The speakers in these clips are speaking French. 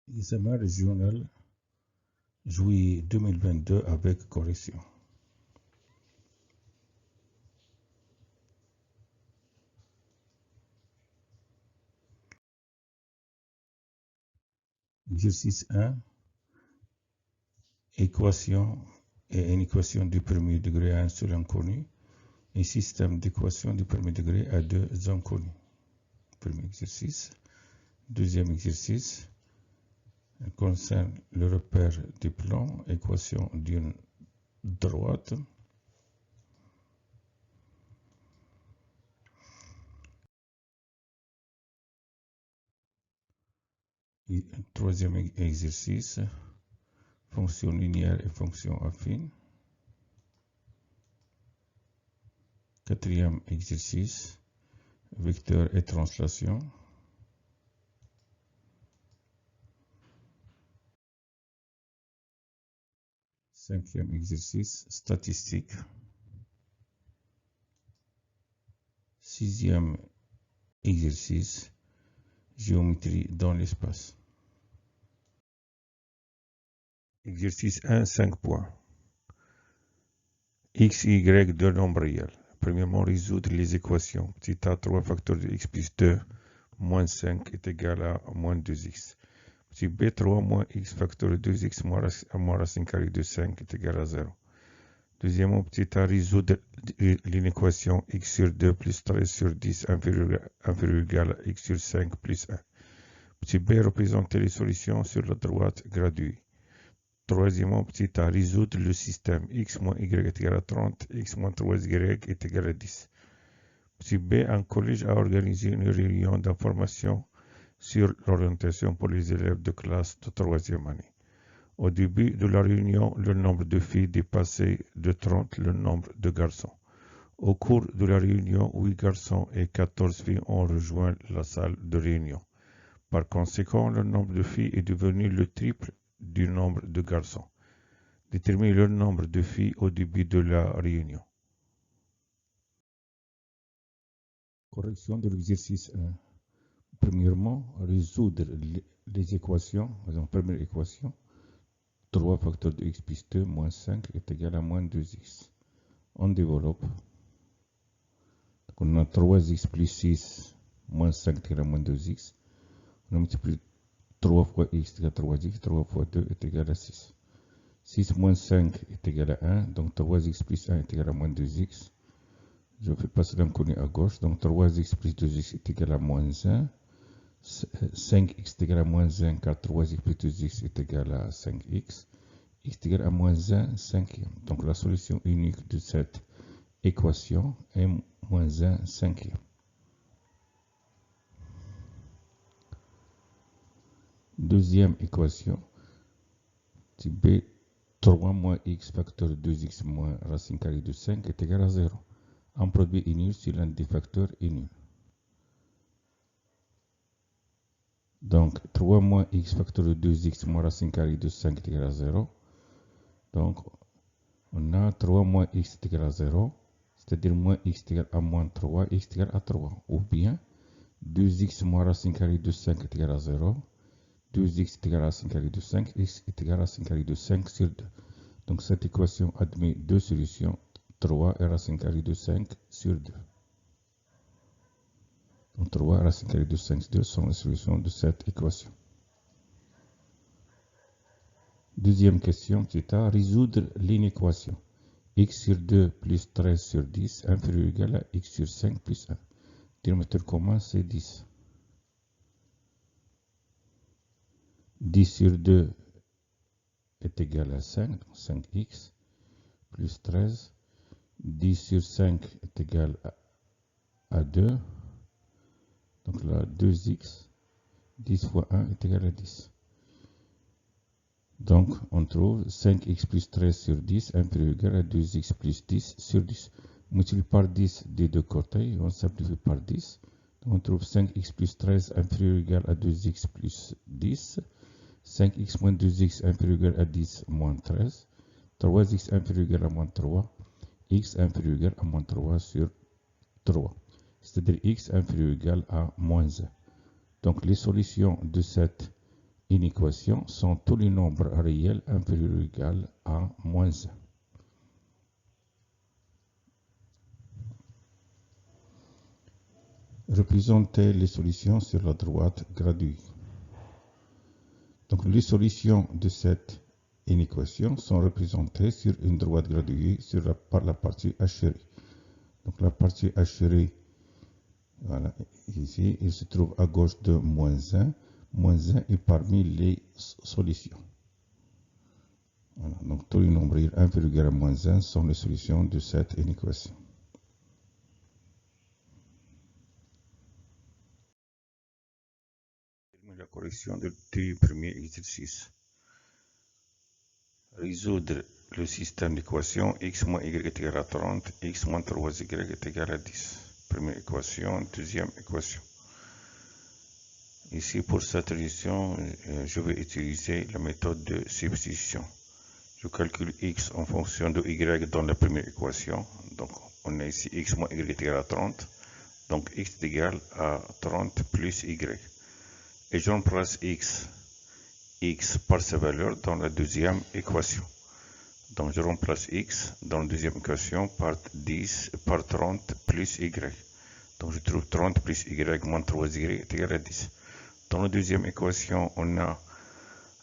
Examen régional juillet 2022 avec correction. Exercice 1. Équation et une équation du premier degré à un seul inconnu. Et système d'équation du premier degré à deux inconnus. Premier exercice. Deuxième exercice concerne le repère du plan, équation d'une droite. Et troisième exercice, fonction linéaire et fonction affine. Quatrième exercice, vecteur et translation. Cinquième exercice, statistique. Sixième exercice, géométrie dans l'espace. Exercice 1, 5 points. X, Y, deux nombres réels. Premièrement, résoudre les équations. Petit a, 3 facteurs de x plus 2 moins 5 est égal à moins 2x. Petit b, 3 moins x facteur de 2x moins racine carrée de 5 est égal à 0. Deuxièmement, petit a, résoudre l'inéquation x sur 2 plus 13 sur 10 inférieur ou égal à x sur 5 plus 1. Petit b, représenter les solutions sur la droite graduée. Troisièmement, petit a, résoudre le système x moins y est égal à 30, x moins 3y est égal à 10. Petit b, un collège a organisé une réunion d'information sur l'orientation pour les élèves de classe de 3e année. Au début de la réunion, le nombre de filles dépassait de 30 le nombre de garçons. Au cours de la réunion, 8 garçons et 14 filles ont rejoint la salle de réunion. Par conséquent, le nombre de filles est devenu le triple du nombre de garçons. Déterminer le nombre de filles au début de la réunion. Correction de l'exercice 1. Premièrement, résoudre les équations. Donc, première équation, 3 facteurs de x plus 2 moins 5 est égal à moins 2x. On développe. Donc, on a 3x plus 6 moins 5 est égal à moins 2x. On multiplie 3 fois x est égal à 3x, 3 fois 2 est égal à 6. 6 moins 5 est égal à 1, donc 3x plus 1 est égal à moins 2x. Je fais passer l'inconnu à gauche, donc 3x plus 2x est égal à moins 1. 5x est égal à moins 1, car 3x plus 2x est égal à 5x. X est égal à moins 1 cinquième. Donc la solution unique de cette équation est moins 1 cinquième. Deuxième équation, type B, 3 moins x facteur de 2x moins racine carrée de 5 est égal à 0. Un produit est nul si l'un des facteurs est nul. Donc 3 moins x facteur de 2x moins racine carrée de 5 est égal à 0. Donc on a 3 moins x est égal à 0, c'est-à-dire moins x est égal à moins 3, x est égal à 3. Ou bien 2x moins racine carrée de 5 est égal à 0. 2x est égal à racine carrée de 5, x est égal à racine carrée de 5 sur 2. Donc cette équation admet deux solutions, 3 et racine carrée de 5 sur 2. Donc 3 et racine carrée de 5 sur 2 sont les solutions de cette équation. Deuxième question, c'est à résoudre l'inéquation x sur 2 plus 13 sur 10 inférieur ou égal à x sur 5 plus 1. Dénominateur commun, c'est 10. 10 sur 2 est égal à 5, donc 5x, plus 13. 10 sur 5 est égal à 2, donc là 2x. 10 fois 1 est égal à 10. Donc on trouve 5x plus 13 sur 10 inférieur ou égal à 2x plus 10 sur 10. On multiplie par 10 des deux côtés, on simplifie par 10. Donc on trouve 5x plus 13 inférieur ou égal à 2x plus 10. 5x moins 2x inférieur ou égal à 10 moins 13. 3x inférieur ou égal à moins 3. X inférieur ou égal à moins 3 sur 3. C'est-à-dire x inférieur ou égal à moins 1. Donc les solutions de cette une équation sont tous les nombres réels inférieurs ou égaux à moins 1. Représenter les solutions sur la droite graduée. Donc les solutions de cette inéquation sont représentées sur une droite graduée par la partie hachée. Donc la partie hachée, voilà, ici, il se trouve à gauche de moins 1. Moins 1 est parmi les solutions. Voilà, donc tous les nombres inférieurs à moins 1 sont les solutions de cette inéquation. La correction du premier exercice. Résoudre le système d'équation x moins y est égal à 30, x moins 3y est égal à 10. Première équation, deuxième équation. Ici, pour cette résolution, je vais utiliser la méthode de substitution. Je calcule x en fonction de y dans la première équation. Donc, on a ici x moins y est égal à 30. Donc, x est égal à 30 plus y. Et je remplace x par sa valeur dans la deuxième équation. Donc, je remplace x dans la deuxième équation par 30 plus y. Donc, je trouve 30 plus y moins 3y est égal à 10. Dans la deuxième équation, on a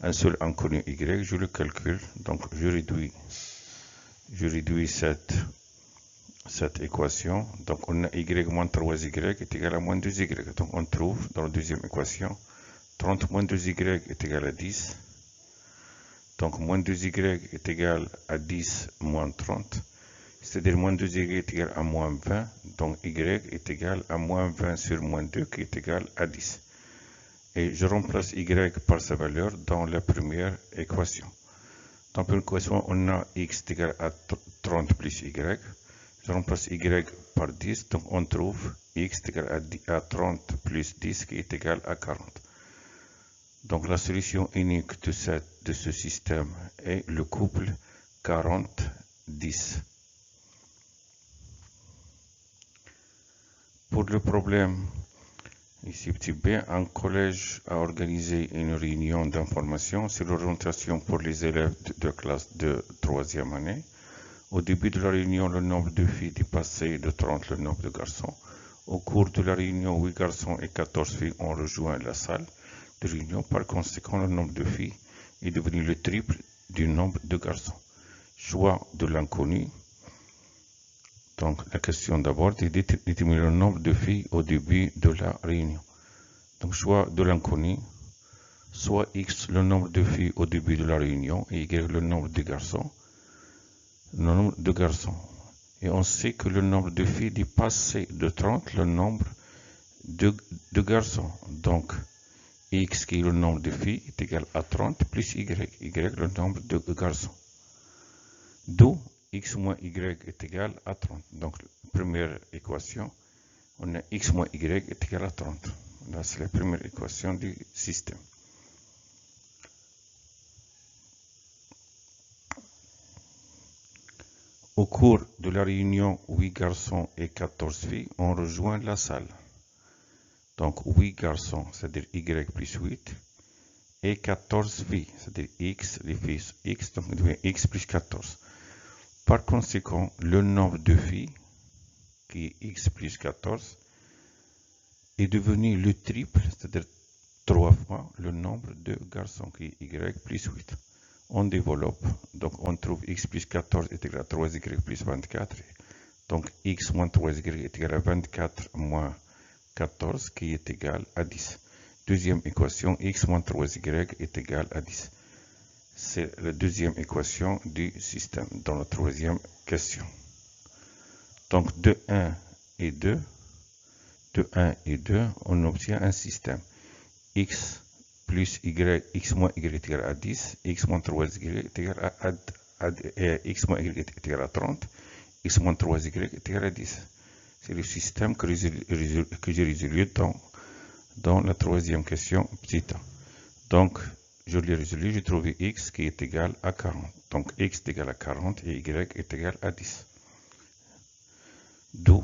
un seul inconnu y, je le calcule. Donc, je réduis cette équation. Donc, on a y moins 3y est égal à moins 2y. Donc, on trouve dans la deuxième équation 30 moins 2y est égal à 10. Donc, moins 2y est égal à 10 moins 30. C'est-à-dire moins 2y est égal à moins 20. Donc, y est égal à moins 20 sur moins 2 qui est égal à 10. Et je remplace y par sa valeur dans la première équation. Dans la première équation, on a x est égal à 30 plus y. Je remplace y par 10. Donc, on trouve x est égal à 30 plus 10 qui est égal à 40. Donc, la solution unique de ce système est le couple 40-10. Pour le problème, ici petit b, un collège a organisé une réunion d'information sur l'orientation pour les élèves de classe de 3e année. Au début de la réunion, le nombre de filles dépassait de 30 le nombre de garçons. Au cours de la réunion, 8 garçons et 14 filles ont rejoint la salle de réunion. Par conséquent, le nombre de filles est devenu le triple du nombre de garçons. Choix de l'inconnu. Donc, la question d'abord est de déterminer le nombre de filles au début de la réunion. Donc, choix de l'inconnu, soit x le nombre de filles au début de la réunion et y le nombre de garçons. Le nombre de garçons. Et on sait que le nombre de filles dépassait de 30 le nombre de garçons. Donc, x qui est le nombre de filles est égal à 30 plus y le nombre de garçons. D'où x moins y est égal à 30. Donc, première équation, on a x moins y est égal à 30. Là, c'est la première équation du système. Au cours de la réunion, 8 garçons et 14 filles ont rejoint la salle. Donc, 8 garçons, c'est-à-dire y plus 8, et 14 filles, c'est-à-dire x, les filles x, donc il devient x plus 14. Par conséquent, le nombre de filles, qui est x plus 14, est devenu le triple, c'est-à-dire 3 fois le nombre de garçons, qui est y plus 8. On développe, donc on trouve x plus 14 est égal à 3y plus 24. Donc x moins 3y est égal à 24 moins 14 qui est égal à 10. Deuxième équation, x moins 3y est égal à 10. C'est la deuxième équation du système dans la troisième question. Donc de 1 et 2, on obtient un système x plus y, x moins y est égal à 10, x moins 3y est égal à x moins y est égal à 30, x moins 3y est égal à 10. C'est le système que j'ai résolu dans la troisième question petit a. Donc, je l'ai résolu, j'ai trouvé x qui est égal à 40. Donc, x est égal à 40 et y est égal à 10. D'où,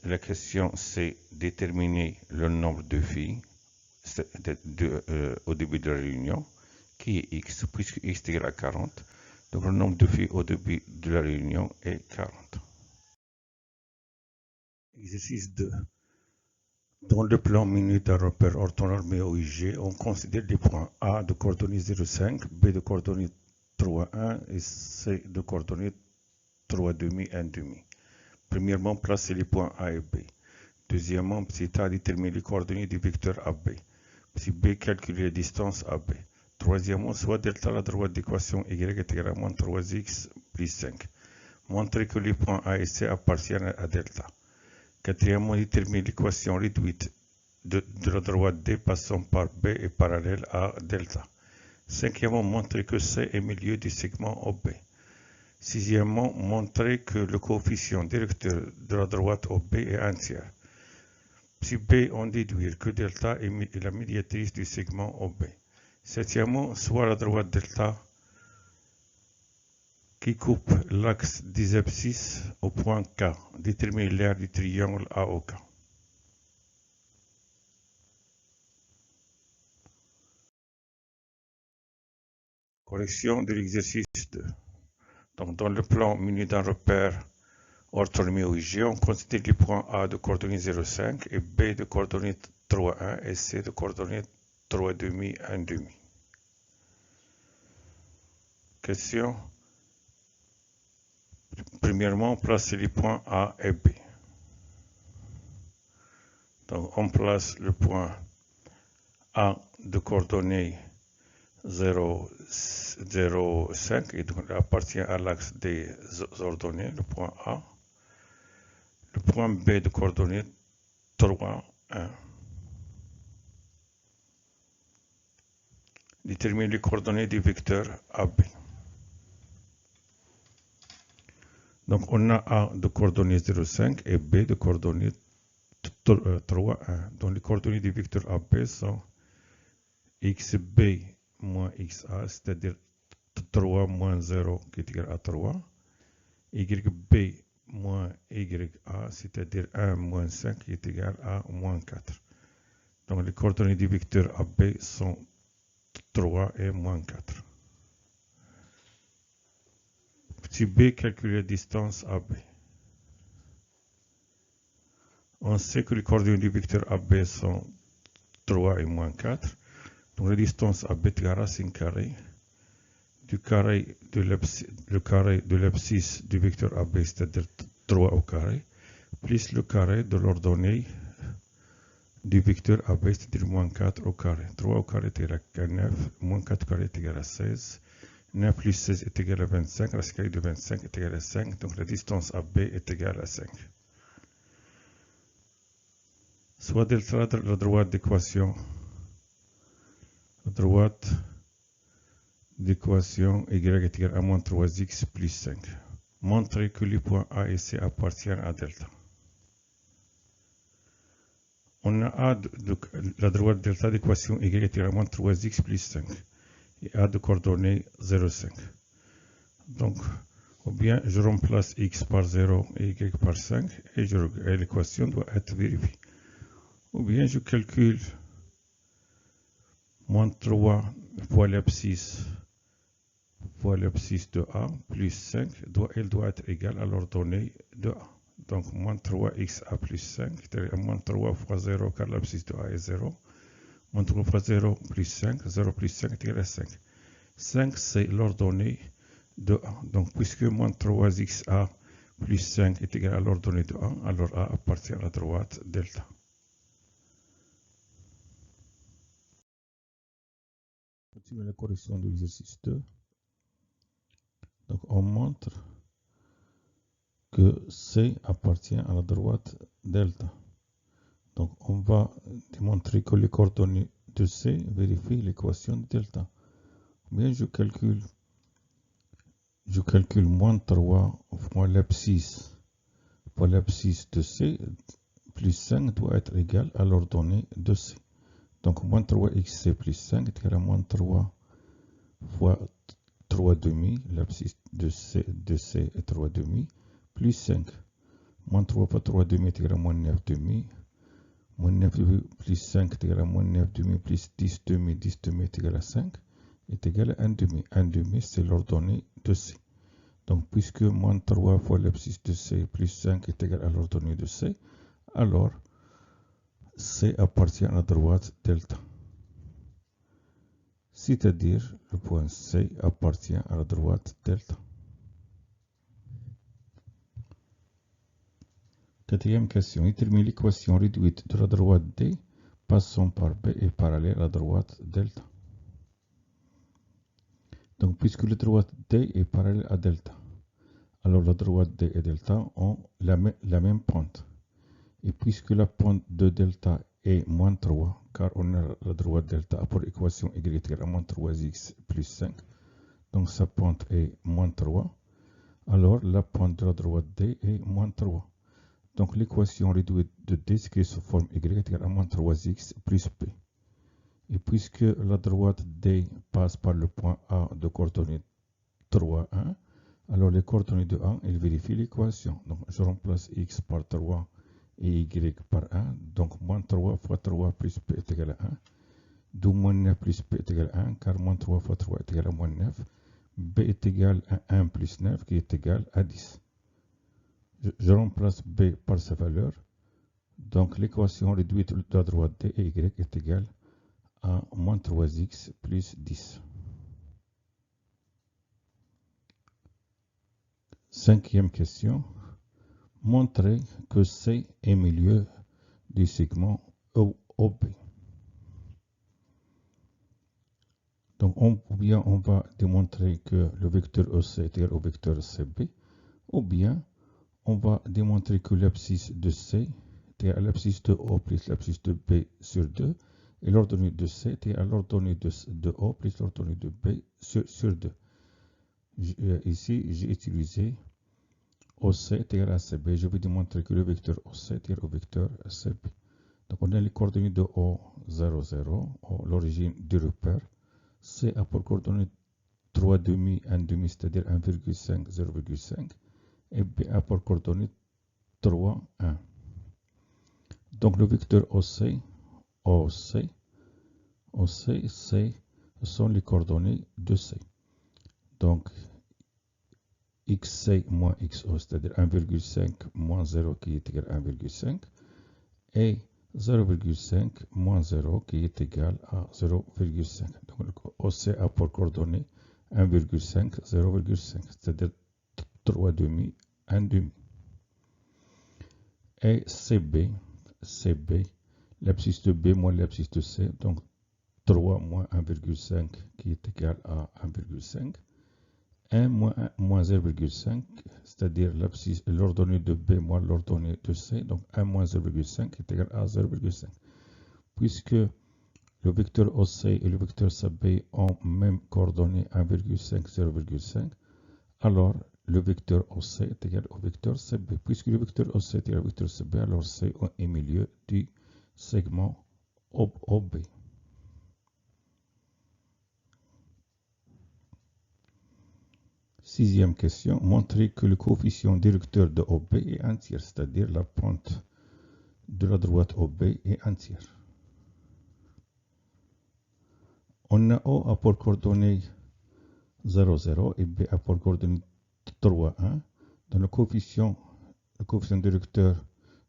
la question c'est déterminer le nombre de filles au début de la réunion, qui est x, puisque x est égal à 40. Donc le nombre de filles au début de la réunion est 40. Exercice 2. Dans le plan menu d'un repère orthonormé OIG, on considère les points A de coordonnées 0,5, B de coordonnées 3,1 et C de coordonnées 3,5, 1,5. Premièrement, placez les points A et B. Deuxièmement, petit a, déterminer les coordonnées du vecteur AB. Petit b, calculer la distance AB. Troisièmement, soit delta la droite d'équation y est égale à moins 3x plus 5. Montrer que les points A et C appartiennent à delta. Quatrièmement, déterminer l'équation réduite de la droite D passant par B est parallèle à delta. Cinquièmement, montrer que C est milieu du segment OB. Sixièmement, montrer que le coefficient directeur de la droite OB est un tiers. Si B, on déduire que delta est la médiatrice du segment OB. Septièmement, soit la droite delta qui coupe l'axe des abscisses au point K, détermine l'aire du triangle AOK. Correction de l'exercice 2. Donc, dans le plan muni d'un repère orthonormé OIG, on considère les points A de coordonnées 0,5 et B de coordonnées 3,1 et C de coordonnées 3,5, 1,5. Question. Premièrement, placer les points A et B. Donc, on place le point A de coordonnées 0,5 et donc il appartient à l'axe des ordonnées, le point A. Le point B de coordonnées 3, 1. Détermine les coordonnées du vecteur AB. Donc on a A de coordonnées 0,5 et B de coordonnées 3, 1. Donc les coordonnées du vecteur AB sont xb moins xa, c'est-à-dire 3 moins 0 qui est égal à 3, yb moins ya, c'est-à-dire 1 moins 5 qui est égal à moins 4. Donc les coordonnées du vecteur AB sont 3 et moins 4. Petit b, calculer la distance AB. On sait que les coordonnées du vecteur AB sont 3 et moins 4. Donc la distance AB est égale à racine carrée du carré de l'abscisse du vecteur AB, c'est-à-dire 3 au carré, plus le carré de l'ordonnée du vecteur AB, c'est-à-dire moins 4 au carré. 3 au carré est égal à 9, moins 4 au carré est égal à 16. 9 plus 16 est égal à 25, racine carrée de 25 est égal à 5, donc la distance AB est égale à 5. Soit delta la droite d'équation, y est égal à moins 3x plus 5. Montrer que les points A et C appartiennent à delta. On a A de la droite delta d'équation y est égal à moins 3x plus 5 et A de coordonnées 0,5. Donc, ou bien je remplace x par 0 et y par 5 et l'équation doit être vérifiée. Ou bien je calcule moins 3 fois l'abscisse de A plus 5, elle doit être égale à l'ordonnée de A. Donc, moins 3xa plus 5, c'est-à-dire moins 3 fois 0 car l'abscisse de A est 0. Moins 3 fois 0 plus 5, 0 plus 5 est égal à 5. 5, c'est l'ordonnée de A. Donc, puisque moins 3xa plus 5 est égal à l'ordonnée de A, alors A appartient à la droite delta. Continuons la correction de l'exercice 2. Donc, on montre que C appartient à la droite delta. Donc, on va démontrer que les coordonnées de C vérifient l'équation de delta. Bien, je calcule moins 3 fois l'abscisse de C plus 5 doit être égal à l'ordonnée de C. Donc, moins 3xc plus 5 est égal à moins 3 fois 3,5, l'abscisse de C est 3,5, plus 5. Moins 3 fois 3,5 est égal à moins 9,5. Moins 9 demi plus 5 est égal à moins 9 demi plus 10 demi, 10 demi est égal à 5, est égal à 1 demi. 1 demi, c'est l'ordonnée de C. Donc, puisque moins 3 fois l'abscisse de C plus 5 est égal à l'ordonnée de C, alors C appartient à la droite delta. C'est-à-dire, le point C appartient à la droite delta. Quatrième question. Détermine l'équation réduite de la droite D passant par B est parallèle à la droite delta. Donc, puisque la droite D est parallèle à delta, alors la droite D et delta ont la même pente. Et puisque la pente de delta est moins 3, car on a la droite delta a pour équation y égale à moins 3x plus 5, donc sa pente est moins 3, alors la pente de la droite D est moins 3. Donc l'équation réduite de D s'écrit sous forme y égale à moins 3x plus p. Et puisque la droite D passe par le point A de coordonnées 3, 1, alors les coordonnées de 1, elles vérifient l'équation. Donc je remplace x par 3 et y par 1. Donc moins 3 fois 3 plus p est égal à 1. D'où moins 9 plus p est égal à 1, car moins 3 fois 3 est égal à moins 9. B est égal à 1 plus 9 qui est égal à 10. Je remplace B par sa valeur. Donc l'équation réduite de la droite D et y est égale à moins 3x plus 10. Cinquième question. Montrer que C est milieu du segment OB. Donc, ou bien on va démontrer que le vecteur OC est égal au vecteur CB, ou bien on va démontrer que l'abscisse de C est égal à l'abscisse de O plus l'abscisse de B sur 2, et l'ordonnée de C est égal à l'ordonnée de O plus l'ordonnée de B sur 2. Ici, j'ai utilisé OC est égal à CB. Je vais démontrer que le vecteur OC est égal au vecteur CB. Donc, on a les coordonnées de O, 0, 0, l'origine du repère. C a pour coordonnées 3 demi, 1 demi, c'est-à-dire 1,5, 0,5. Et B a pour coordonnées 3, 1. Donc, le vecteur OC, ce sont les coordonnées de C. Donc, xc moins xo, c'est-à-dire 1,5 moins 0 qui est égal à 1,5, et 0,5 moins 0 qui est égal à 0,5. Donc, OC a pour coordonnées 1,5, 0,5, c'est-à-dire 3 demi, 1 demi. Et CB, l'abscisse de B moins l'abscisse de C, donc 3 moins 1,5 qui est égal à 1,5. 1 moins 0,5, c'est-à-dire l'ordonnée de B moins l'ordonnée de C, donc 1 moins 0,5 est égal à 0,5. Puisque le vecteur OC et le vecteur CB ont même coordonnées 1,5, 0,5, alors le vecteur OC est égal au vecteur CB. Puisque le vecteur OC est égal au vecteur CB, alors C est au milieu du segment OB. Sixième question, montrer que le coefficient directeur de OB est entier, c'est-à-dire la pente de la droite OB est entière. On a O a pour coordonnées 0, 0 et B a pour coordonnées 3, 1. Dans le coefficient directeur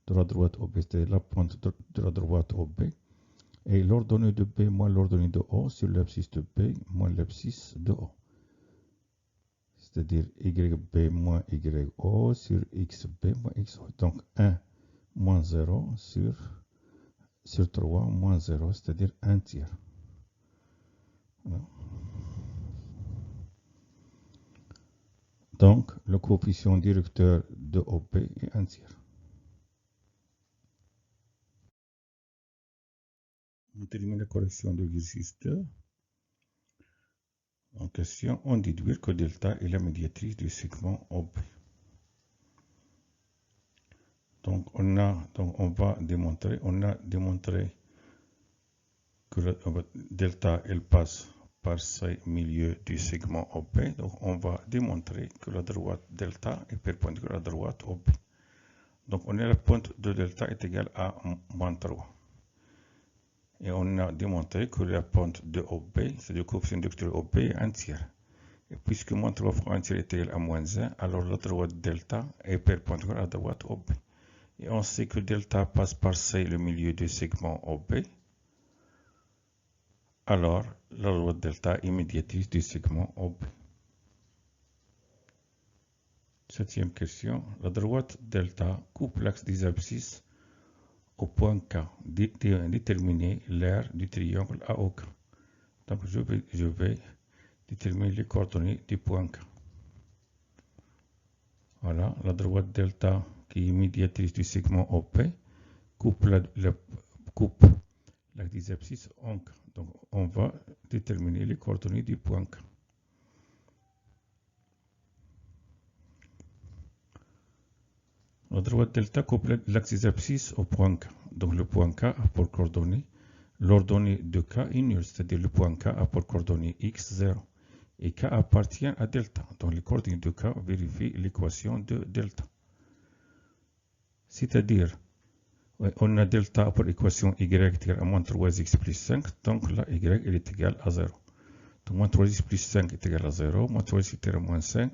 de la droite OB, c'est la pente de la droite OB, et l'ordonnée de B moins l'ordonnée de O sur l'abscisse de B moins l'abscisse de O. C'est-à-dire YB moins YO sur XB moins XO. Donc 1 moins 0 sur 3 moins 0, c'est-à-dire 1 tiers. Voilà. Donc le coefficient directeur de OB est 1 tiers. On termine la correction de l'exercice 2. En question, on déduit que delta est la médiatrice du segment OB. Donc on a démontré que delta elle passe par ce milieu du segment OB. Donc on va démontrer que la droite delta est perpendiculaire à la droite OB. Donc on a la pointe de delta est égale à moins 3. Et on a démontré que la pente de OB, c'est le coefficient de OB, est un tiers. Et puisque moins 3 fois un tiers est égal à moins 1, alors la droite delta est perpendiculaire à la droite OB. Et on sait que delta passe par C, le milieu du segment OB. Alors, la droite delta est médiatrice du segment OB. Septième question. La droite delta coupe l'axe des abscisses au point K. Déterminer l'aire du triangle AOK. Donc, je vais déterminer les coordonnées du point K. Voilà, la droite delta qui est médiatrice du segment OP coupe l'axe des abscisses en K. Donc, on va déterminer les coordonnées du point K. La droite delta coupe l'axe des abscisses au point K. Donc, le point K a pour coordonnées l'ordonnée de K est nulle, c'est-à-dire le point K a pour coordonnées x 0. Et K appartient à delta. Donc, les coordonnées de K vérifient l'équation de delta. C'est-à-dire, on a delta pour l'équation y égale à moins 3x plus 5. Donc, là, y est égal à 0. Donc, moins 3x plus 5 est égal à 0. Moins 3x est égal à moins 5.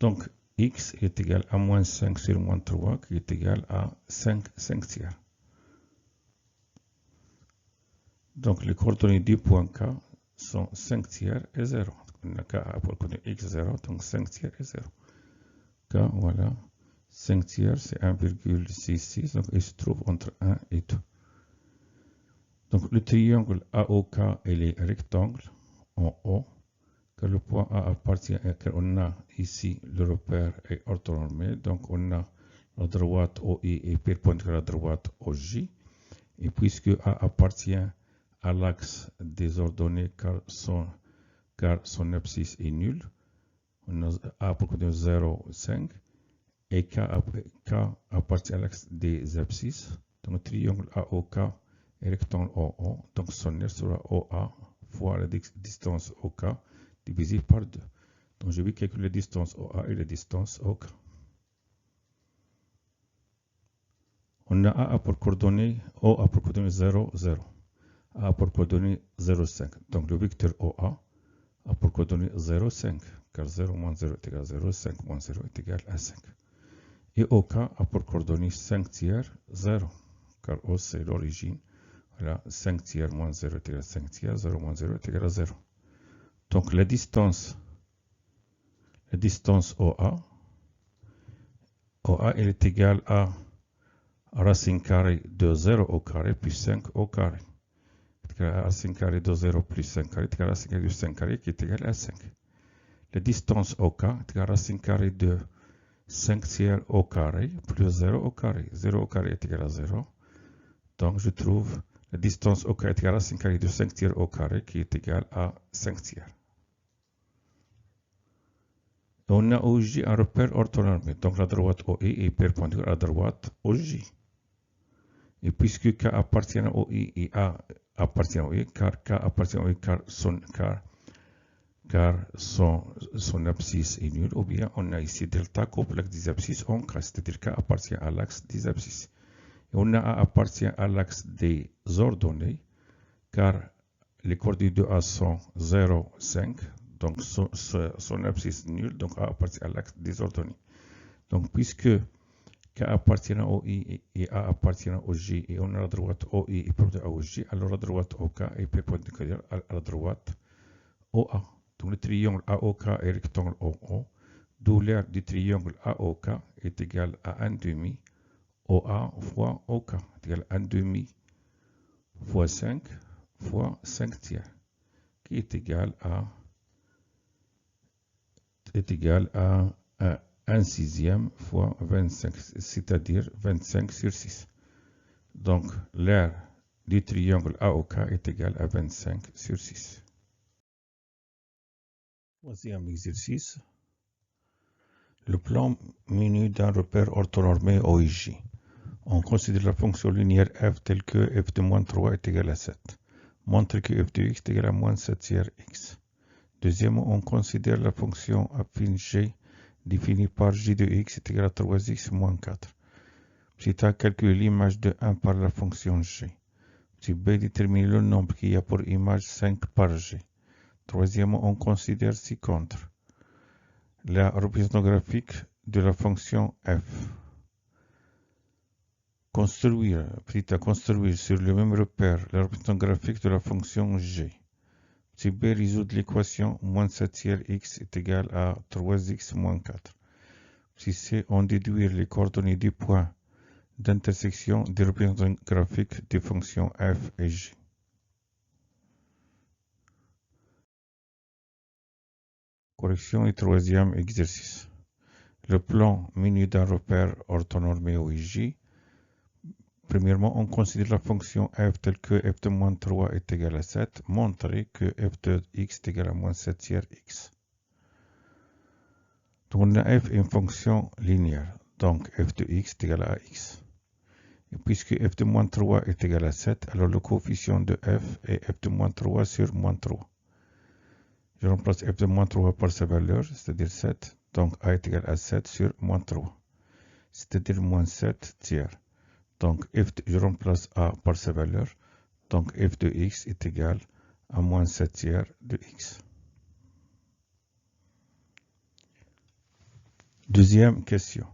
Donc, x est égal à moins 5 sur moins 3, qui est égal à 5 tiers. Donc, les coordonnées du point K sont 5 tiers et 0. On a K pour coordonnée x0, donc 5 tiers et 0. K, voilà. 5 tiers, c'est 1,66, donc il se trouve entre 1 et 2. Donc, le triangle AOK et les rectangles en haut, que le point A appartient à, qu'on a ici le repère est orthonormé, donc on a la droite OI est perpendiculaire à la droite OJ, et puisque A appartient à l'axe des ordonnées car son abscisse est nul, on a A pour coordonnée 0, 5, et K appartient à l'axe des abscisses, donc le triangle AOK et rectangle OO, donc son aire sera OA fois la distance OK divisé par 2. Donc je vais calculer la distance OA et la distance OK. On a A pour coordonnée, OA pour coordonnée 0, 0. A pour coordonnée 0, 5. Donc le vecteur OA a pour coordonnée 0, 5. Car 0 moins 0 est égal à 0, 5 moins 0 est égal à 5. Et OK a pour coordonnée 5 tiers, 0. Car O c'est l'origine. Voilà, 5 tiers moins 0 est égal à 5 tiers, 0 moins 0 est égal à 0. Donc la distance OA elle est égale à racine carrée de 0 au carré plus 5 au carré. Racine carrée de 0 plus 5 carré est égal à racine carrée de 5 carré qui est égal à 5. La distance OK est égale à racine carrée de 5 tiers au carré plus 0 au carré. 0 au carré est égal à 0. Donc je trouve la distance OK est égale à racine carrée de 5 tiers au carré qui est égal à 5 tiers. On a OJ un repère orthonormé, donc la droite OI est perpendiculaire à la droite OJ. Et puisque K appartient à OI et A appartient à OI, car K appartient à OI car son abscisse est nul, ou bien on a ici delta coupe l'axe des abscisses en K, c'est-à-dire K appartient à l'axe des abscisses. Et on a A appartient à l'axe des ordonnées, car les coordonnées de A sont 0, 5. Donc, son abscisse nul, donc A appartient à l'axe des ordonnées. Donc, puisque K appartient à OI et A appartient à OJ, et on a la droite OI est perpendiculaire à OJ, alors la droite OK est perpendiculaire à la droite OA. Donc, le triangle AOK est rectangle OO, d'où l'aire du triangle AOK est égal à 1 demi OA fois OK, est égal à 1 demi fois 5 fois 5 tiers, qui est égal à 1 sixième fois 25, c'est-à-dire 25 sur 6. Donc, l'aire du triangle AOK est égal à 25 sur 6. Voici un exercice. Le plan menu d'un repère orthonormé OIJ. On considère la fonction linéaire f telle que f de moins 3 est égal à 7. Montre que f de x est égal à moins 7 tiers x. Deuxièmement, on considère la fonction affine g définie par j de x est égal à 3x moins 4. Petit a calcule l'image de 1 par la fonction g. Petit b, déterminer le nombre qu'il y a pour image 5 par g. Troisièmement, on considère ci-contre la représentation graphique de la fonction f. Construire, petit a, construire sur le même repère la représentation graphique de la fonction g. Petit b, résoudre l'équation moins 7 tiers x est égal à 3x moins 4. Petit c, on déduire les coordonnées des points d'intersection des représentations graphiques des fonctions f et g. Correction et troisième exercice. Le plan menu d'un repère orthonormé OIJ. Premièrement, on considère la fonction f telle que f de moins 3 est égal à 7. Montrer que f de x est égal à moins 7 tiers x. Donc, f est une fonction linéaire. Donc, f de x est égal à x. Et puisque f de moins 3 est égal à 7, alors le coefficient de f est f de moins 3 sur moins 3. Je remplace f de moins 3 par sa valeur, c'est-à-dire 7. Donc, a est égal à 7 sur moins 3, c'est-à-dire moins 7 tiers. Donc, je remplace a par sa valeur. Donc, f de x est égal à moins 7 tiers de x. Deuxième question.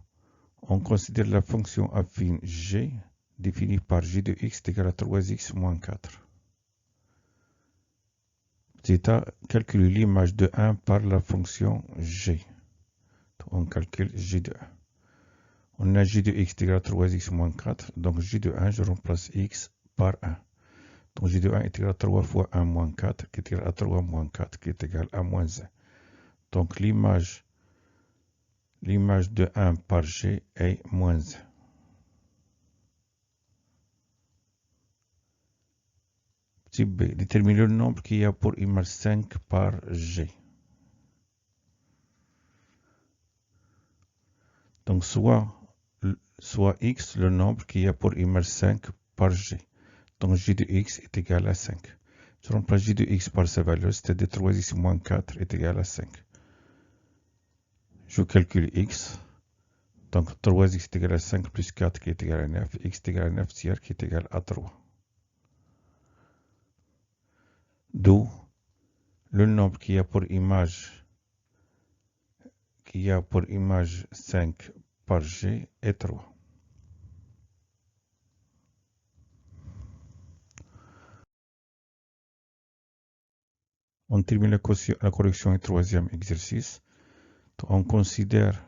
On considère la fonction affine g définie par g de x est égal à 3x moins 4. Petit a, calcule l'image de 1 par la fonction g. Donc, on calcule g de 1. On a g de x est égal à 3x moins 4. Donc, g de 1, je remplace x par 1. Donc, g de 1 est égal à 3 fois 1 moins 4, qui est égal à 3 moins 4, qui est égal à moins 1. Donc, l'image de 1 par g est moins 1. Petit b, détermine le nombre qu'il y a pour image 5 par g. Donc, soit x, le nombre qu'il y a pour image 5 par g. Donc, g de x est égal à 5. Je remplace g de x par sa valeur, c'est-à-dire 3x moins 4 est égal à 5. Je calcule x. Donc, 3x est égal à 5 plus 4 qui est égal à 9. X est égal à 9 tiers qui est égal à 3. D'où le nombre qu'il y a pour image 5 par g est 3. On termine la correction du troisième exercice. On considère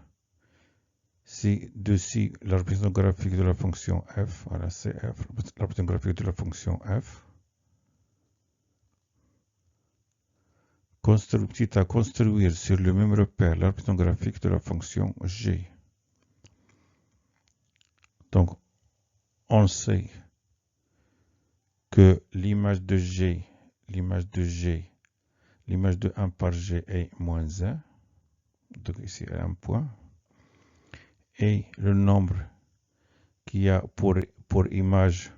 ci-dessus la représentation graphique de la fonction f. Voilà, c'est f, la représentation graphique de la fonction f. Petit à construire sur le même repère la représentation graphique de la fonction g. Donc, on sait que l'image de 1 par g est moins 1. Donc ici, un point. Et le nombre qu'il y a pour image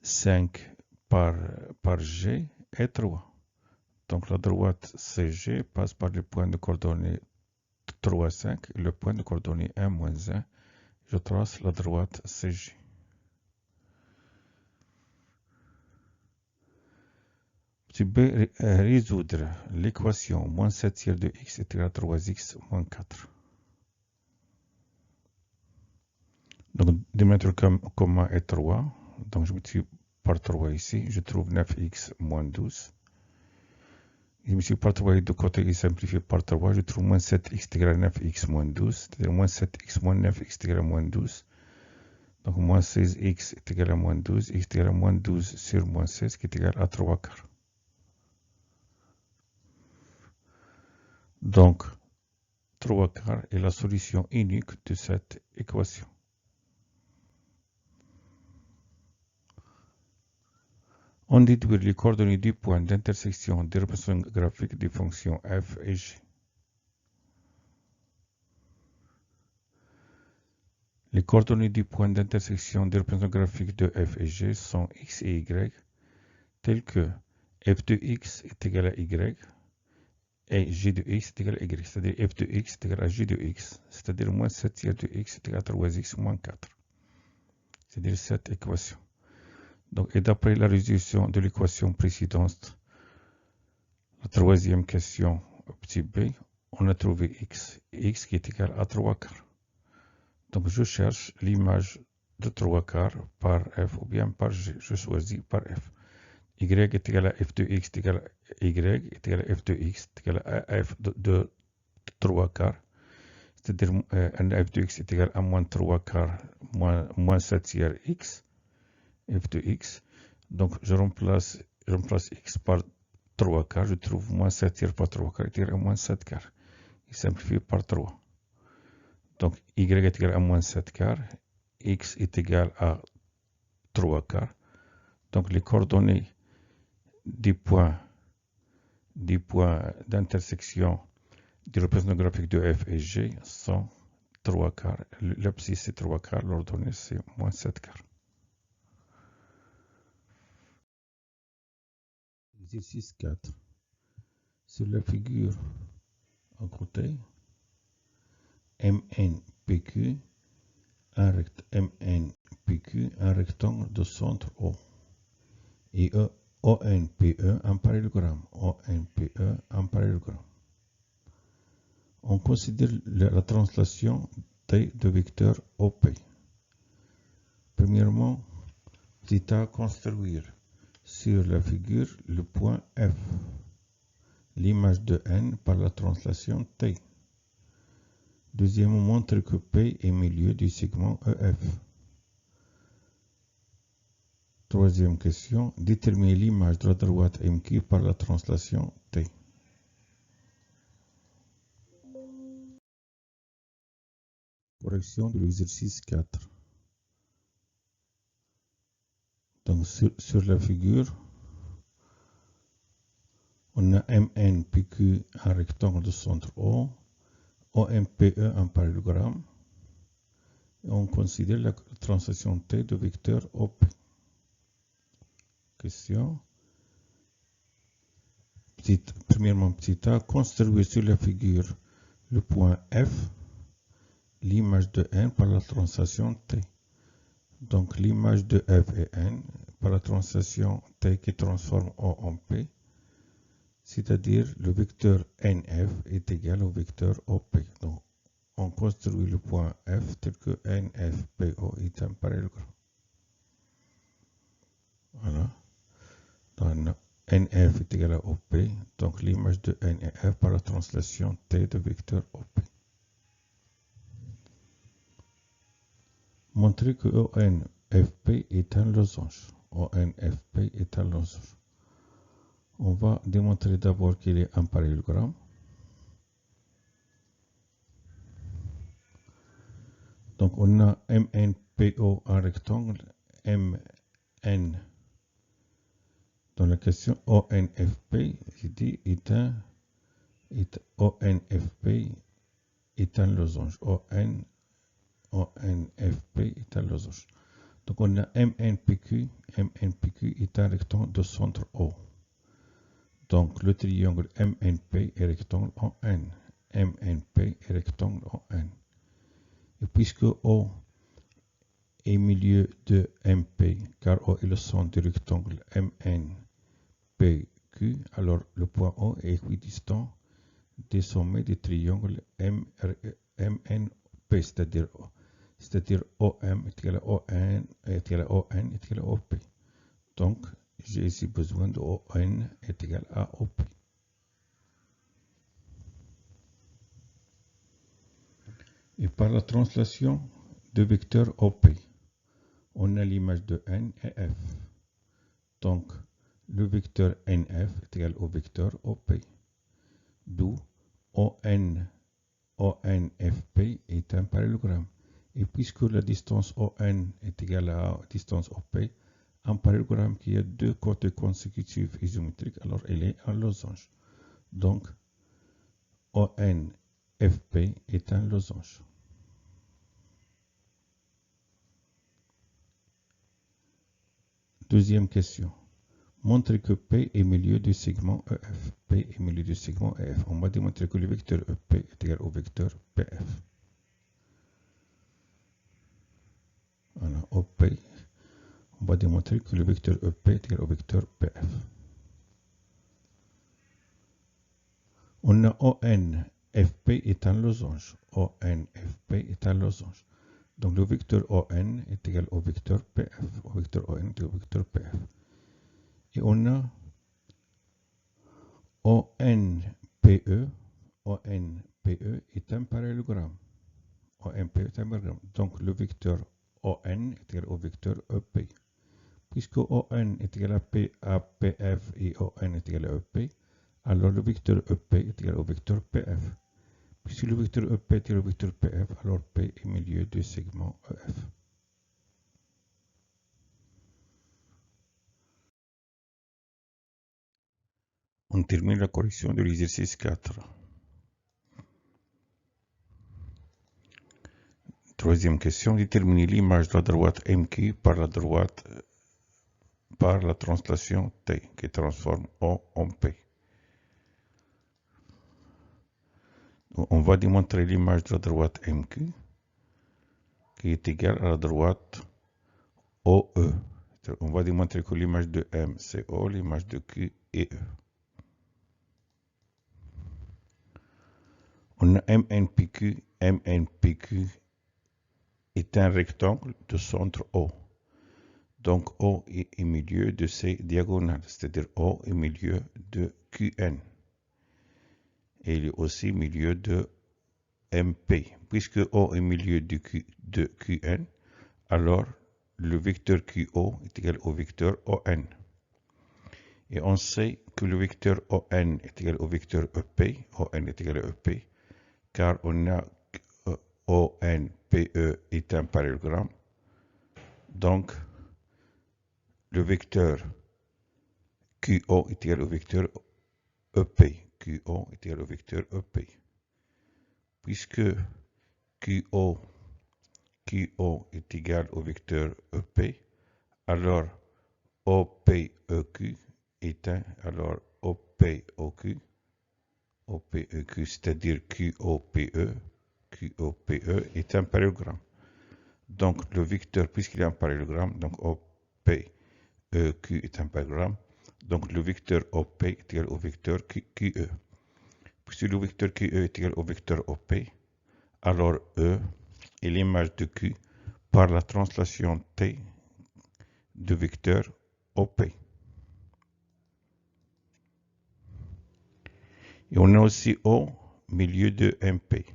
5 par g est 3. Donc la droite CG passe par le point de coordonnées 3, 5 et le point de coordonnées 1, moins 1. Je trace la droite CG. Petit b, résoudre l'équation moins 7 tiers de x est égal à 3x moins 4. Donc, démettre commun est 3. Donc, je multiplie par 3 ici. Je trouve 9x moins 12. Je multiplie par 3 de côté et simplifié par 3. Je trouve moins 7x est égal à 9x moins 12. C'est-à-dire moins 7x moins 9x est égal à moins 12. Donc, moins 16x est égal à moins 12. X est égal à moins 12 sur moins 16 qui est égal à 3 quarts. Donc, 3 quarts est la solution unique de cette équation. On déduit les coordonnées du point d'intersection des représentations graphiques des fonctions f et g. Les coordonnées du point d'intersection des représentations graphiques de f et g sont x et y, telles que f de x est égal à y et g de x est égal à y, c'est-à-dire f de x est égal à g de x, c'est-à-dire moins 7 tiers de x est égal à 3x moins 4. C'est-à-dire cette équation. Donc, et d'après la résolution de l'équation précédente, la troisième question, petit b, on a trouvé x qui est égal à 3 quarts. Donc, je cherche l'image de 3 quarts par f ou bien par g. Je choisis par f. Y est égal à f de x est égal à y est égal à f de x est égal à f de 3 quarts. C'est-à-dire f de x est égal à moins 3 quarts moins 7 tiers x, f de x. Donc, je remplace x par 3 quarts, je trouve moins 7 tiers par 3 quarts est égal à moins 7 quarts. Il simplifie par 3. Donc, y est égal à moins 7 quarts, x est égal à 3 quarts. Donc, les coordonnées des points d'intersection du représentant graphique de f et g sont 3 quarts. L'abscisse c'est 3 quarts, l'ordonnée c'est moins 7 quarts. Exercice 4. Sur la figure à côté, MNPQ, MNPQ, un rectangle de centre O. Et ONPE, un parallélogramme. ONPE, un parallélogramme. On considère la translation T de vecteur OP. Premièrement, petit a, construire sur la figure le point F, l'image de N par la translation T. Deuxièmement, montre que P est milieu du segment EF. Troisième question, déterminer l'image de la droite MQ par la translation T. Correction de l'exercice 4. Donc sur la figure, on a MNPQ, un rectangle de centre O, OMPE, un parallélogramme, et on considère la translation T de vecteur OP. Question. Premièrement, petit a, construire sur la figure le point F, l'image de N par la translation T. Donc l'image de F et N par la translation T qui transforme O en P, c'est-à-dire le vecteur NF est égal au vecteur OP. Donc on construit le point F tel que NFPO est un parallélogramme. Voilà. Donc, NF est égal à OP, donc l'image de N et F par la translation T de vecteur OP. Montrer que ONFP est un losange. ONFP est un losange. On va démontrer d'abord qu'il est un parallélogramme. Donc on a MNPO, un rectangle, MN. Dans la question ONFP, j'ai dit ONFP est un losange. ONFP est un losange. Donc on a MNPQ est un rectangle de centre O. Donc le triangle MNP est rectangle en N. MNP est rectangle en N. Et puisque O est milieu de MP, car O est le centre du rectangle MNPQ, alors le point O est équidistant des sommets du triangle MNP, c'est-à-dire OM est égal à ON est égal à ON est égal à OP. Donc, j'ai ici besoin de ON est égal à OP. Et par la translation de vecteur OP, on a l'image de N et F. Donc, le vecteur NF est égal au vecteur OP. D'où ONFP est un parallélogramme. Et puisque la distance ON est égale à la distance OP, un parallélogramme qui a deux côtés consécutifs isométriques, alors il est un losange. Donc, ONFP est un losange. Deuxième question. Montre que P est milieu du segment EF. P est milieu du segment EF. On va démontrer que le vecteur EP est égal au vecteur PF. Voilà, OP. on va démontrer que le vecteur EP est égal au vecteur PF. On a ONFP est un losange. ONFP est un losange. Donc le vecteur ON est égal au vecteur PF. Le vecteur ON est égal au vecteur PF. Et on a ONPE. ONPE est un parallélogramme. ONPE est un parallélogramme. Donc le vecteur ON est égal au vecteur EP. Puisque ON est égal à PF et ON est égal à EP, alors le vecteur EP est égal au vecteur PF. Puisque le vecteur EP est égal au vecteur PF, alors P est milieu du segment EF. On termine la correction de l'exercice 4. Troisième question, déterminer l'image de la droite MQ par la translation T qui transforme O en P. On va démontrer l'image de la droite MQ qui est égale à la droite OE. On va démontrer que l'image de M c'est O, l'image de Q est E. On a MNPQ. MNPQ est un rectangle de centre O. Donc O est au milieu de ses diagonales, c'est-à-dire O est au milieu de QN. Et il est aussi au milieu de MP. Puisque O est au milieu de QN, alors le vecteur QO est égal au vecteur ON. Et on sait que le vecteur ON est égal au vecteur EP. ON est égal à EP, car on a ONPE est un parallélogramme. Donc, le vecteur QO est égal au vecteur EP. QO est égal au vecteur EP. Puisque QO est égal au vecteur EP, alors OPEQ est un, alors OPOQ, c'est-à-dire QOPE est un parallélogramme. Donc le vecteur, puisqu'il est un parallélogramme, donc OPEQ est un parallélogramme, donc le vecteur OP est égal au vecteur QE. Puisque le vecteur QE est égal au vecteur OP, alors E est l'image de Q par la translation T de vecteur OP. Et on a aussi O milieu de MP.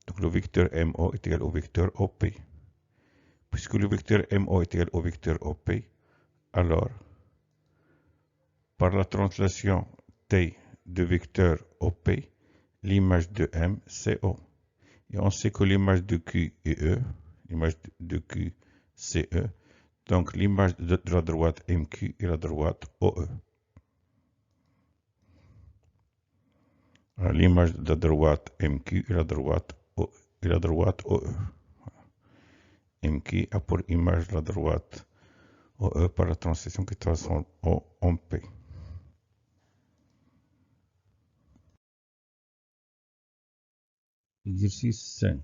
Donc le vecteur MO est égal au vecteur OP. Puisque le vecteur MO est égal au vecteur OP, alors par la translation T de vecteur OP, l'image de M c'est O. Et on sait que l'image de Q est E, l'image de Q c'est E. Donc l'image de la droite MQ est la droite OE. L'image de la droite MQ est la droite OE. MQ a pour image la droite OE par la translation qui transforme O en P. Exercice 5.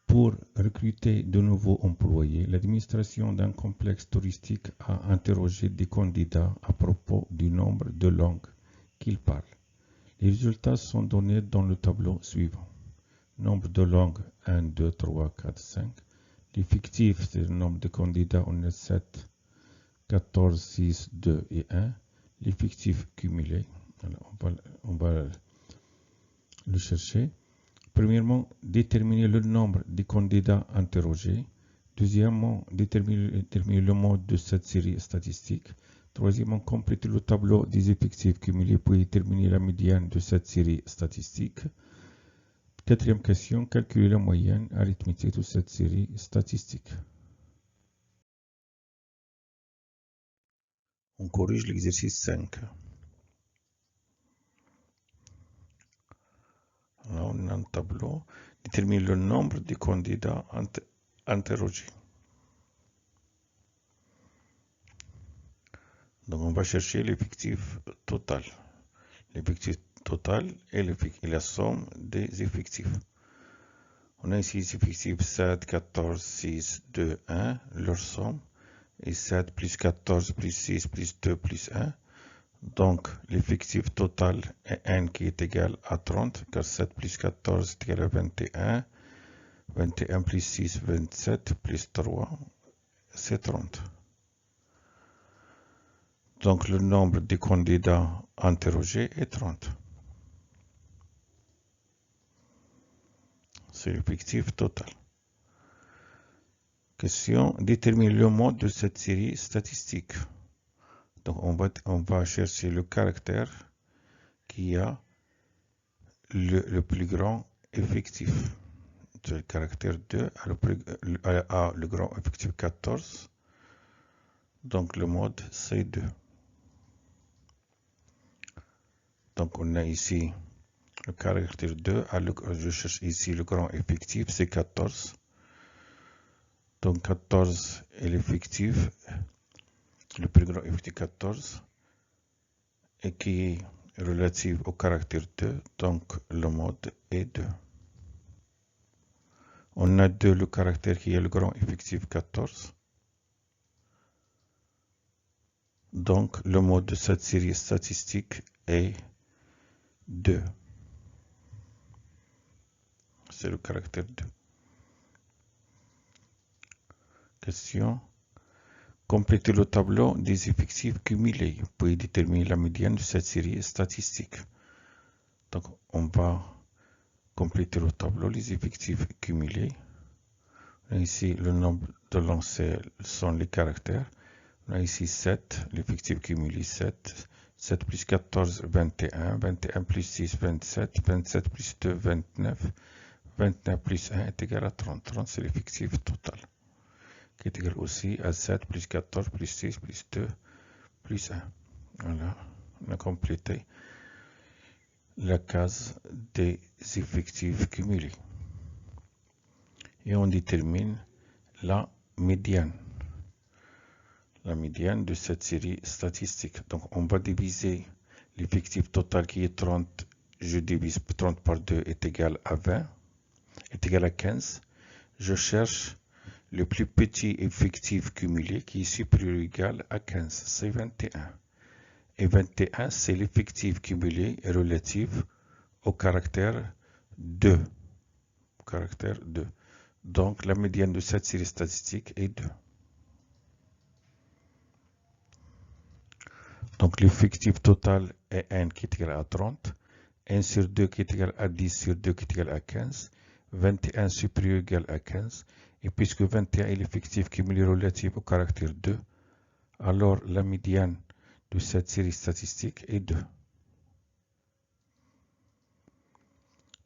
Pour recruter de nouveaux employés, l'administration d'un complexe touristique a interrogé des candidats à propos du nombre de langues qu'ils parlent. Les résultats sont donnés dans le tableau suivant. Nombre de langues 1, 2, 3, 4, 5. L'effectif, c'est le nombre de candidats, on est 7, 14, 6, 2 et 1. L'effectif cumulé, alors on va le chercher. Premièrement, déterminer le nombre de candidats interrogés. Deuxièmement, déterminer le mode de cette série statistique. Troisièmement, compléter le tableau des effectifs cumulés puis déterminer la médiane de cette série statistique. Quatrième question, calculer la moyenne arithmétique de cette série statistique. On corrige l'exercice 5. Là, on a un tableau. Détermine le nombre de candidats interrogés. Donc, on va chercher l'effectif total. L'effectif total est la somme des effectifs. On a ici les effectifs 7, 14, 6, 2, 1, leur somme est 7 plus 14 plus 6 plus 2 plus 1. Donc, l'effectif total est n qui est égal à 30, car 7 plus 14 est égal à 21. 21 plus 6, 27, plus 3, c'est 30. Donc, le nombre de candidats interrogés est 30. C'est l'effectif total. Question, détermine le mode de cette série statistique. Donc, on va chercher le caractère qui a le plus grand effectif. Le caractère 2 a le grand effectif 14. Donc, le mode, c'est 2. Donc, on a ici le caractère 2. Je cherche ici le grand effectif, c'est 14. Donc, 14 est l'effectif, le plus grand effectif 14, et qui est relatif au caractère 2. Donc, le mode est 2. On a 2, le caractère qui est le grand effectif 14. Donc, le mode de cette série statistique est 2. C'est le caractère 2. Question. Complétez le tableau des effectifs cumulés, puis déterminer la médiane de cette série statistique. Donc, on va compléter le tableau, les effectifs cumulés. Ici, le nombre de lancers sont les caractères. On a ici 7, l'effectif cumulé 7. 7 plus 14, 21. 21 plus 6, 27. 27 plus 2, 29. 29 plus 1 est égal à 30. 30, c'est l'effectif total, qui est égal aussi à 7 plus 14 plus 6 plus 2 plus 1. Voilà, on a complété la case des effectifs cumulés. Et on détermine la médiane. La médiane de cette série statistique. Donc, on va diviser l'effectif total qui est 30. Je divise 30 par 2 est égal à 20, est égal à 15. Je cherche le plus petit effectif cumulé qui est supérieur ou égal à 15, c'est 21. Et 21, c'est l'effectif cumulé relatif au caractère 2. Caractère 2. Donc, la médiane de cette série statistique est 2. Donc, l'effectif total est n qui est égal à 30, n sur 2 qui est égal à 10 sur 2 qui est égal à 15, 21 supérieur ou égal à 15, et puisque 21 est l'effectif cumulé relatif au caractère 2, alors la médiane de cette série statistique est 2.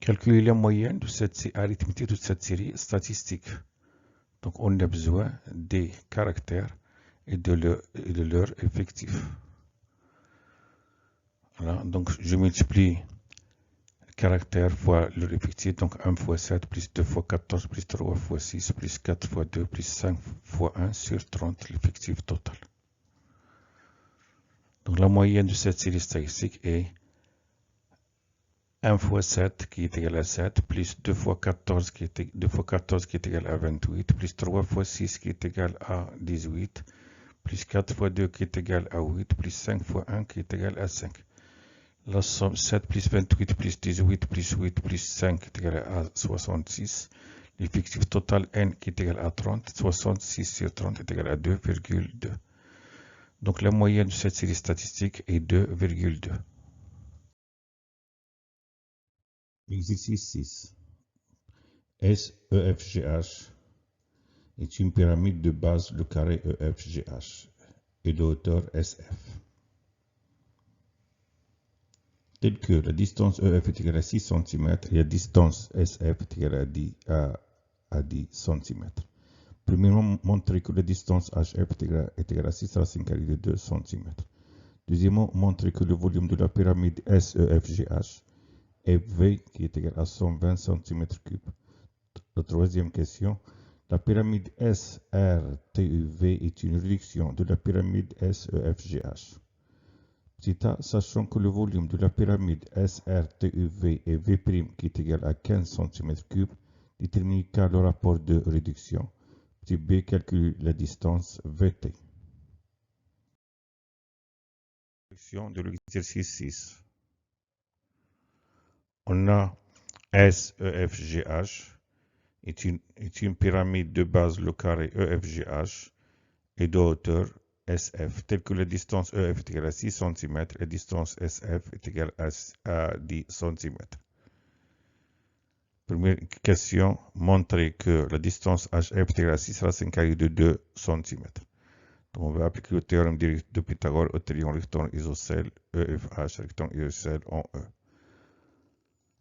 Calculer la moyenne de cette arithmétique de cette série statistique. Donc, on a besoin des caractères et de leur effectif. Voilà, donc je multiplie le caractère fois leur effectif, donc 1 fois 7 plus 2 fois 14 plus 3 fois 6 plus 4 fois 2 plus 5 fois 1 sur 30, l'effectif total. Donc la moyenne de cette série statistique est 1 fois 7 qui est égal à 7, plus 2 fois 14 qui est égal à 28, plus 3 fois 6 qui est égal à 18, plus 4 fois 2 qui est égal à 8, plus 5 fois 1 qui est égal à 5. La somme 7 plus 28 plus 18 plus 8 plus 5 est égal à 66. L'effectif total n qui est égal à 30. 66 sur 30 est égal à 2,2. Donc la moyenne de cette série statistique est 2,2. Exercice 6. SEFGH est une pyramide de base le carré EFGH et de hauteur SF. Tel que la distance EF est égale à 6 cm et la distance SF est égale à 10 cm. Premièrement, montrer que la distance HF est égale à 6 racine carrée de 2 cm. Deuxièmement, montrer que le volume de la pyramide SEFGH est V qui est égal à 120 cm3. La troisième question, la pyramide SRTUV est une réduction de la pyramide SEFGH. Petit a, sachant que le volume de la pyramide SRTUV est V' qui est égal à 15 cm3, Déterminer K le rapport de réduction. Petit b, calcule la distance VT. De l'exercice 6. On a SEFGH est une pyramide de base le carré EFGH et de hauteur SF, telle que la distance EF est égale à 6 cm et la distance SF est égale à 10 cm. Première question, montrer que la distance HF est égale à 6 racine carrée de 2 cm. Donc on va appliquer le théorème de Pythagore au triangle rectangle isocèle EFH, rectangle isocèle en E.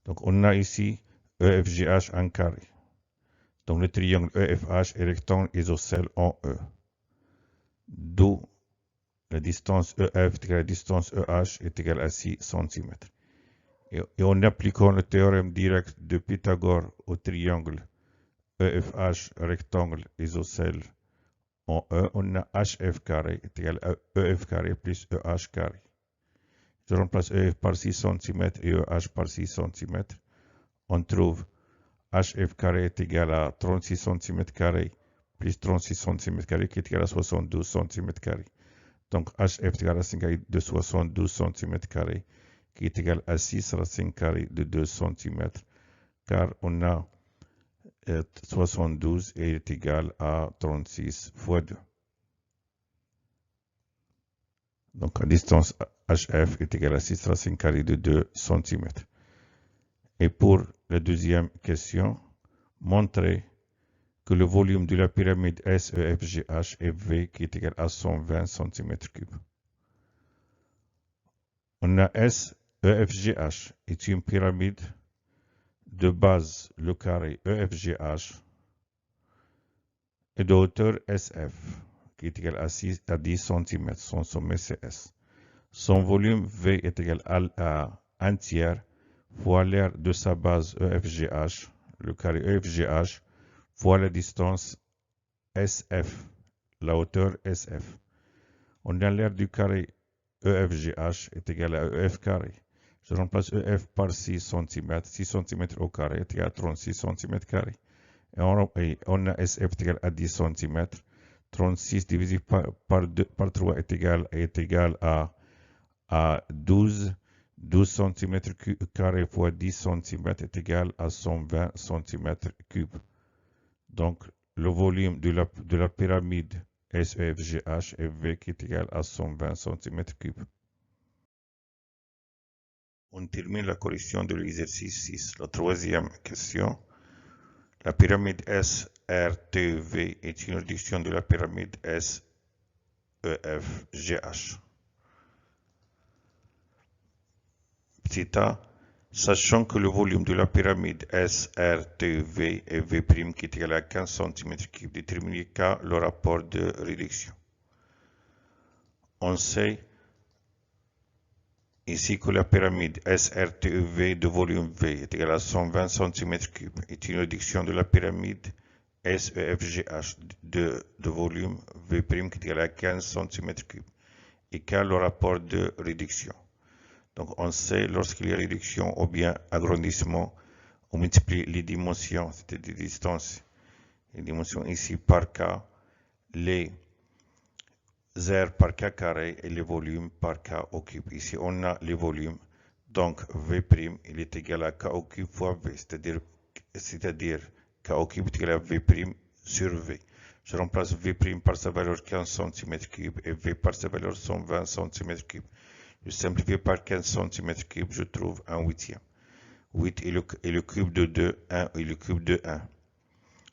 Donc on a ici EFGH en carré. Donc le triangle EFH est rectangle isocèle en E. D'où la distance EF est égale à la distance EH est égale à 6 cm. Et en appliquant le théorème direct de Pythagore au triangle EFH rectangle isocèle en E, on a HF carré est égal à EF carré plus EH carré. Je remplace EF par 6 cm et EH par 6 cm. On trouve HF carré est égal à 36 cm carré plus 36 cm carré qui est égal à 72 cm carré. Donc HF est égal à 5 de 72 cm carré qui est égal à 6 racine carrée de 2 cm car on a 72 et il est égal à 36 fois 2. Donc la distance HF est égale à 6 racine carrée de 2 cm. Et pour la deuxième question, montrer que le volume de la pyramide SEFGH est V qui est égal à 120 cm3. On a SEFGH est une pyramide de base le carré EFGH et de hauteur SF qui est égal à 10 cm, son sommet CS. Son volume V est égal à 1 tiers fois l'aire de sa base EFGH, le carré EFGH, fois la distance SF, la hauteur SF. On a l'aire du carré EFGH est égal à EF carré. Je remplace EF par 6 cm, 6 cm au carré est égal à 36 cm carré. Et on a SF est égal à 10 cm. 36 divisé par 3 est égal à 12. 12 cm carré fois 10 cm est égal à 120 cm3. Donc, le volume de la pyramide SEFGH est V qui est égal à 120 cm3. On termine la correction de l'exercice 6. La troisième question. La pyramide SRTV est une réduction de la pyramide SEFGH. Petit a, sachant que le volume de la pyramide SRTV est V' qui est égal à 15 cm3, déterminer K le rapport de réduction. On sait ici que la pyramide SRTV de volume V est égale à 120 cm3 est une réduction de la pyramide SEFGH de volume V' qui est égal à 15 cm3 et K le rapport de réduction. Donc, on sait, lorsqu'il y a réduction ou bien agrandissement, on multiplie les dimensions, c'est-à-dire les distances, les dimensions ici par K, les aires par K carré et les volumes par K au cube. Ici, on a les volumes. Donc, V', il est égal à K au cube fois V, c'est-à-dire K au cube est égal à V' sur V. Je remplace V' par sa valeur 15 cm3 et V par sa valeur 120 cm3. Je simplifie par 15 cm3, je trouve un huitième. 8 est le cube de 2, 1 est le cube de 1.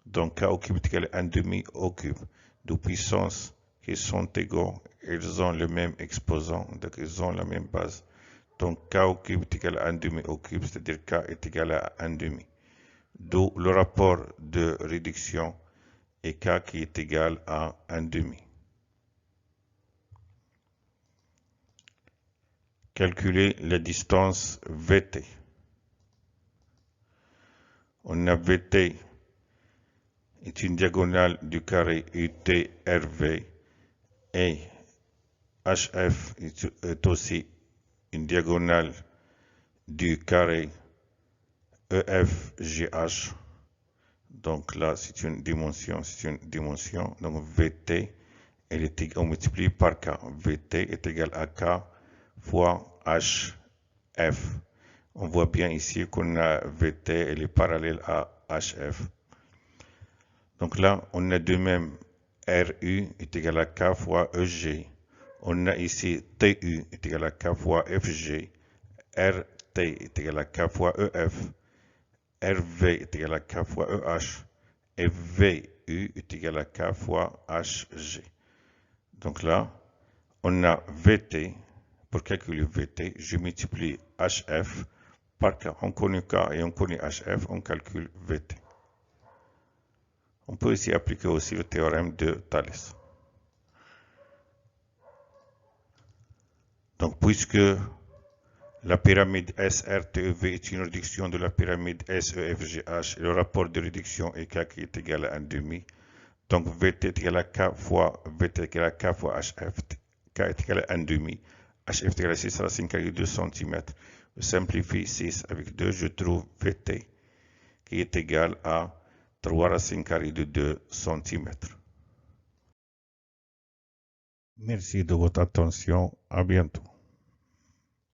Donc K au cube est égal à 1 demi au cube. Deux puissances qui sont égaux, elles ont le même exposant, donc elles ont la même base. Donc K au cube est égal à 1 demi au cube, c'est-à-dire K est égal à 1 demi. D'où le rapport de réduction est K qui est égal à 1 demi. Calculer la distance VT. On a VT est une diagonale du carré UTRV et HF est aussi une diagonale du carré EFGH. Donc là, c'est une dimension. Donc VT, on multiplie par K. VT est égal à K fois HF. On voit bien ici qu'on a VT, elle est parallèle à HF. Donc là, on a de même RU est égal à K fois EG. On a ici TU est égal à K fois FG. RT est égal à K fois EF. RV est égal à K fois EH. Et VU est égal à K fois HG. Donc là, on a VT. Pour calculer VT, je multiplie HF par K. On connaît K et on connaît HF, on calcule VT. On peut ici appliquer aussi le théorème de Thalès. Donc, puisque la pyramide SRTEV est une réduction de la pyramide SEFGH, le rapport de réduction est K qui est égal à 1,5. Donc, VT est égal à K fois VT est égal à K fois HF. K est égal à 1,5. HF est égal à 6 racine carrée de 2 cm. Je simplifie 6 avec 2, je trouve VT qui est égal à 3 racine carrée de 2 cm. Merci de votre attention. À bientôt.